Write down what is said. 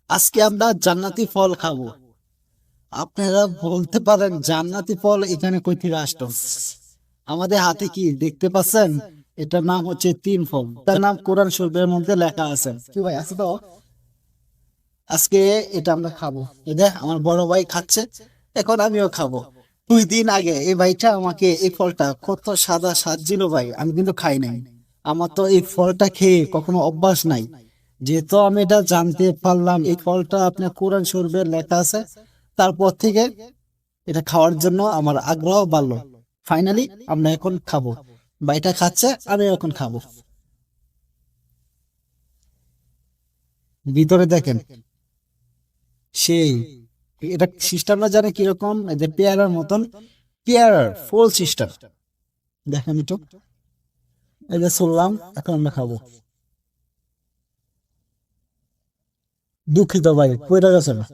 আজকে আমরা জান্নাতি ফল খাবো। আপনারা বলতে পারেন জান্নাতি ফল এখানে কই থেকে আসলো? আমাদের হাতে কি দেখতে পাচ্ছেন? এটার নাম হচ্ছে তিন ফল, তার নাম কোরআন শরীফের মধ্যে লেখা আছে। কি ভাই আছে তো? আজকে এটা আমরা খাবো। এটা আমার বড় ভাই খাচ্ছে, এখন আমিও খাবো। 2 দিন আগে এই ভাইটা আমাকে এই ফলটা কত সাদা সাজছিল ভাই, আমি কিন্তু খাই নাই। আমার তো এই ফলটা খেয়ে কখনো অভ্যাস নাই। যেহেতু আমি এটা জানতে পারলাম এই ফলটা আপনার কোরআন শরীফে লেখা আছে, তারপর থেকে এটা খাওয়ার জন্য আমার আগ্রহ বাড়লো। ফাইনালি আমরা এখন খাবো। ভাইটা খাচ্ছে, আমি এখন খাবো। ভিতরে দেখেন, সেই এটা সিস্টেমটা জানে কিরকম, এই যে পেয়ারার মতন, পেয়ারার ফুল সিস্টেম। দেখেন একটু, এই যে শুনলাম, এখন আমরা খাবো। দুঃখিত ভাই, কইরা গেছে না।